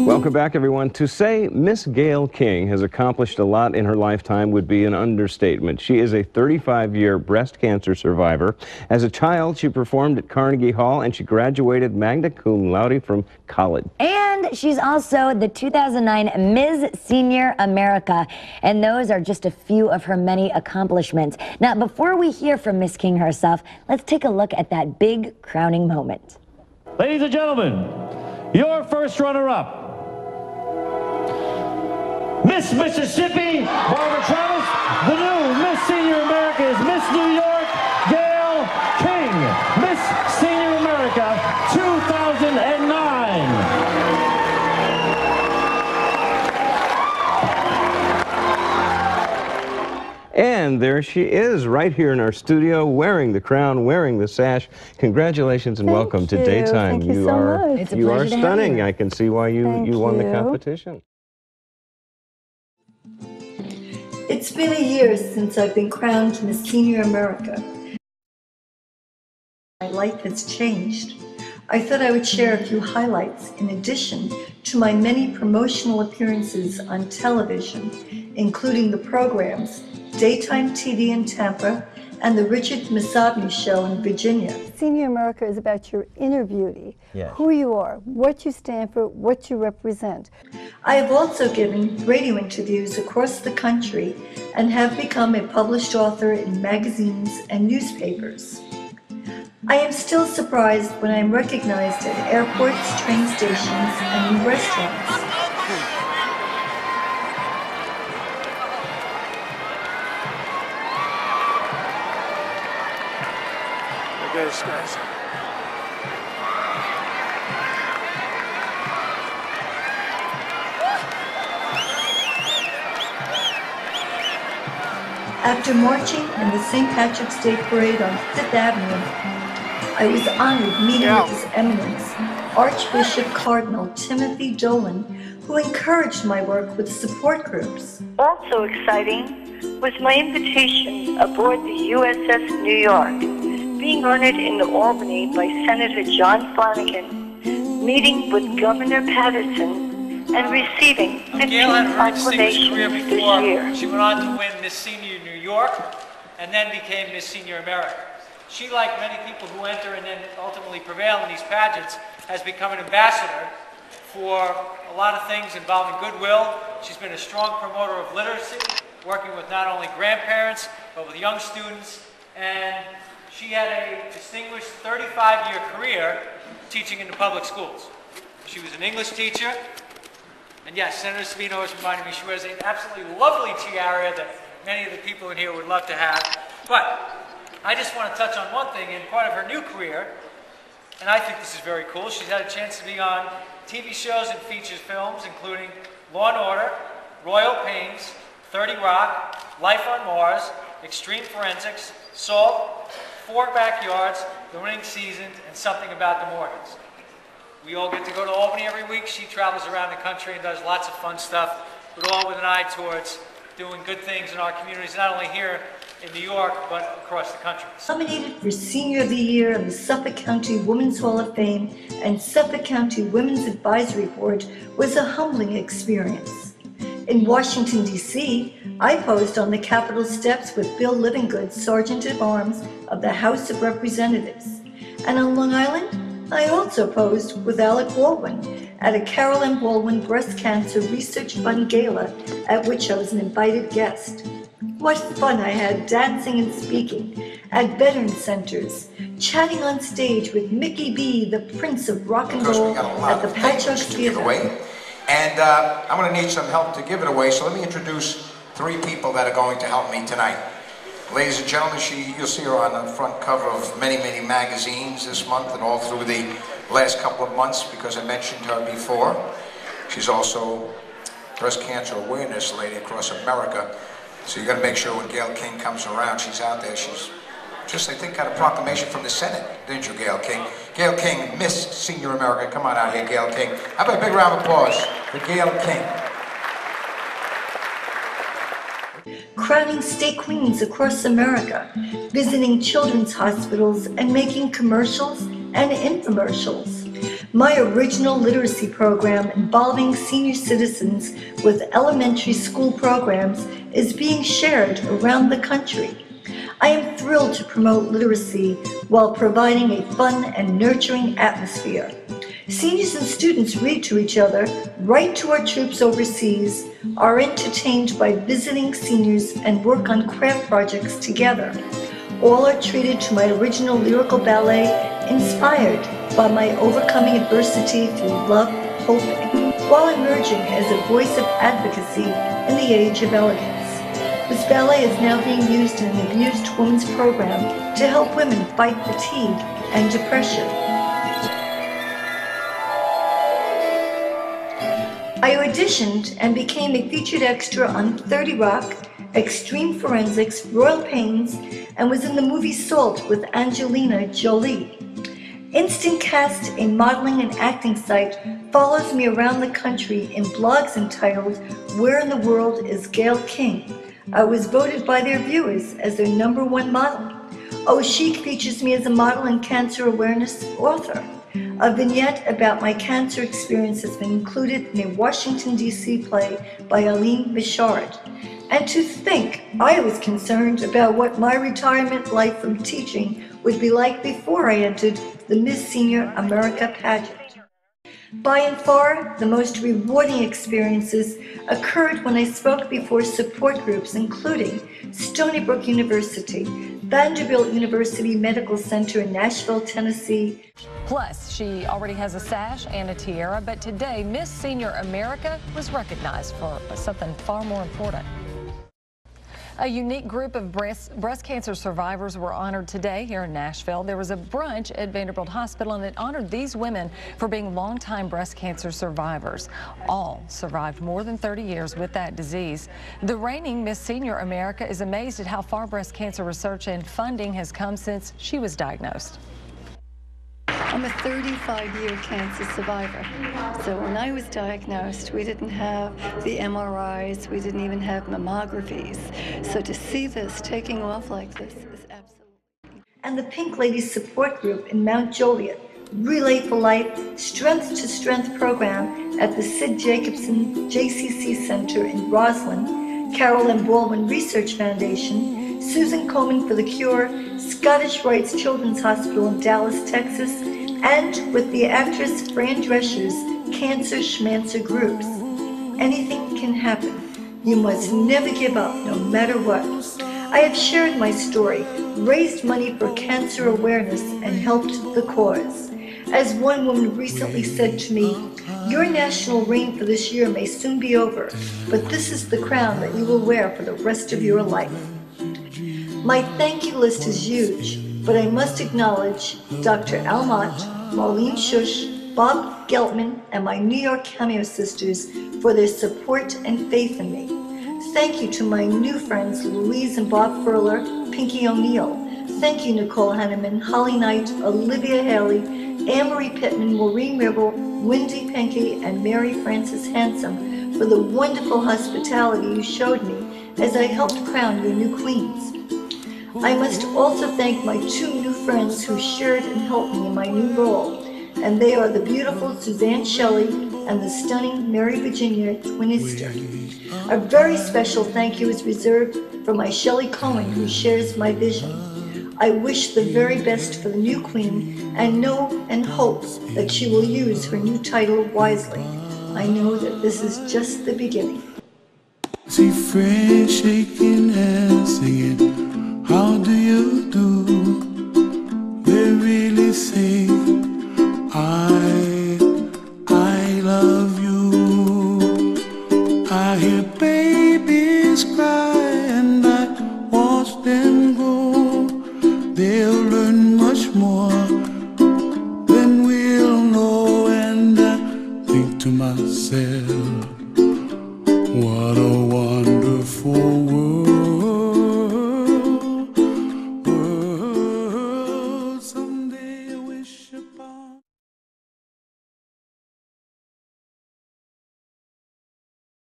Welcome back, everyone. To say Miss Gail King has accomplished a lot in her lifetime would be an understatement. She is a 35-year breast cancer survivor. As a child, she performed at Carnegie Hall, and she graduated magna cum laude from college. And she's also the 2009 Ms. Senior America. And those are just a few of her many accomplishments. Now, before we hear from Miss King herself, let's take a look at that big crowning moment. Ladies and gentlemen, your first runner-up, Miss Mississippi, Barbara Travis. The new Miss Senior America is Miss New York, Gail King. Miss Senior America 2009. And there she is, right here in our studio, wearing the crown, wearing the sash. Congratulations and welcome to Daytime. Thank you so much. It's a You are pleasure to have stunning. you. I can see why you won the competition. It's been a year since I've been crowned Miss Senior America. My life has changed. I thought I would share a few highlights in addition to my many promotional appearances on television, including the programs Daytime TV in Tampa and the Richard Masabny Show in Virginia. Senior America is about your inner beauty, Yes. who you are, what you stand for, what you represent. I have also given radio interviews across the country and have become a published author in magazines and newspapers. I am still surprised when I am recognized at airports, train stations, and in restaurants. There goes, guys. After marching in the St. Patrick's Day Parade on Fifth Avenue, I was honored meeting with His Eminence, Archbishop Cardinal Timothy Dolan, who encouraged my work with support groups. Also exciting was my invitation aboard the USS New York, being honored in Albany by Senator John Flanagan, meeting with Governor Patterson, and receiving 15 Gail had a very distinguished acclamations career this before. year. She went on to win Miss Senior New York and then became Miss Senior America. She, like many people who enter and then ultimately prevail in these pageants, has become an ambassador for a lot of things involving goodwill. She's been a strong promoter of literacy, working with not only grandparents, but with young students. And she had a distinguished 35-year career teaching in the public schools. She was an English teacher. And yes, Senator Savino has reminded me she wears an absolutely lovely tiara that many of the people in here would love to have. But I just want to touch on one thing in part of her new career, and I think this is very cool. She's had a chance to be on TV shows and feature films, including Law & Order, Royal Pains, 30 Rock, Life on Mars, Extreme Forensics, Salt, Four Backyards, The Winning Season, and Something About the Morgans. We all get to go to Albany every week. She travels around the country and does lots of fun stuff, but all with an eye towards doing good things in our communities, not only here in New York, but across the country. Nominated for Senior of the Year in the Suffolk County Women's Hall of Fame and Suffolk County Women's Advisory Board was a humbling experience. In Washington, D.C., I posed on the Capitol steps with Bill Livingood, Sergeant at Arms of the House of Representatives. And on Long Island, I also posed with Alec Baldwin at a Carol M. Baldwin Breast Cancer Research Fund Gala, at which I was an invited guest. What fun I had dancing and speaking at veteran centers, chatting on stage with Mickey B., the Prince of Rock and Roll, at the Patchogue Theater. And I'm going to need some help to give it away, so let me introduce three people that are going to help me tonight. Ladies and gentlemen, you'll see her on the front cover of many, many magazines this month and all through the last couple of months because I mentioned her before. She's also breast cancer awareness lady across America. So you got to make sure when Gail King comes around, she's out there. She's just, I think, got a proclamation from the Senate, didn't you, Gail King? Gail King, Miss Senior America. Come on out here, Gail King. How about a big round of applause for Gail King? crowning state queens across America, visiting children's hospitals and making commercials and infomercials. My original literacy program involving senior citizens with elementary school programs is being shared around the country. I am thrilled to promote literacy while providing a fun and nurturing atmosphere. Seniors and students read to each other, write to our troops overseas, are entertained by visiting seniors, and work on craft projects together. All are treated to my original lyrical ballet, inspired by my overcoming adversity through love, hope, while emerging as a voice of advocacy in the age of elegance. This ballet is now being used in an abused women's program to help women fight fatigue and depression. I auditioned and became a featured extra on 30 Rock, Extreme Forensics, Royal Pains, and was in the movie Salt with Angelina Jolie. Instant Cast, a modeling and acting site, follows me around the country in blogs entitled Where in the World is Gail King? I was voted by their viewers as their #1 model. Oh Chic features me as a model and cancer awareness author. A vignette about my cancer experience has been included in a Washington, D.C. play by Aline Bichard. And to think I was concerned about what my retirement life from teaching would be like before I entered the Miss Senior America pageant. By and far, the most rewarding experiences occurred when I spoke before support groups including Stony Brook University, Vanderbilt University Medical Center in Nashville, Tennessee. Plus, she already has a sash and a tiara, but today Miss Senior America was recognized for something far more important. A unique group of breast cancer survivors were honored today here in Nashville. There was a brunch at Vanderbilt Hospital, and it honored these women for being longtime breast cancer survivors. All survived more than 30 years with that disease. The reigning Miss Senior America is amazed at how far breast cancer research and funding has come since she was diagnosed. I'm a 35-year cancer survivor. So when I was diagnosed, we didn't have the MRIs, we didn't even have mammographies. So to see this taking off like this is absolutely... And the Pink Ladies Support Group in Mount Joliet, Relay for Life, Strength to Strength program at the Sid Jacobson JCC Center in Roslyn, Carol M. Baldwin Research Foundation, Susan Komen for the Cure, Scottish Rites Children's Hospital in Dallas, Texas, and with the actress Fran Drescher's Cancer Schmancer groups. Anything can happen. You must never give up, no matter what. I have shared my story, raised money for cancer awareness, and helped the cause. As one woman recently said to me, your national reign for this year may soon be over, but this is the crown that you will wear for the rest of your life. My thank you list is huge, but I must acknowledge Dr. Al Mott, Marlene Shush, Bob Geltman, and my New York Cameo sisters for their support and faith in me. Thank you to my new friends Louise and Bob Furler, Pinky O'Neill. Thank you Nicole Henneman, Holly Knight, Olivia Haley, Anne-Marie Pittman, Maureen Ribble, Wendy Penke, and Mary Frances Handsome for the wonderful hospitality you showed me as I helped crown your new queens. I must also thank my two new friends who shared and helped me in my new role, and they are the beautiful Suzanne Shelley and the stunning Mary Virginia Twinister. A very special thank you is reserved for my Shelley Cohen, who shares my vision. I wish the very best for the new queen and know and hope that she will use her new title wisely. I know that this is just the beginning. See friends shaking hands singing, how do you do? They really say, I love you. I hear babies cry and I watch them grow. They'll learn much more than we'll know. And I think to myself, what a wonderful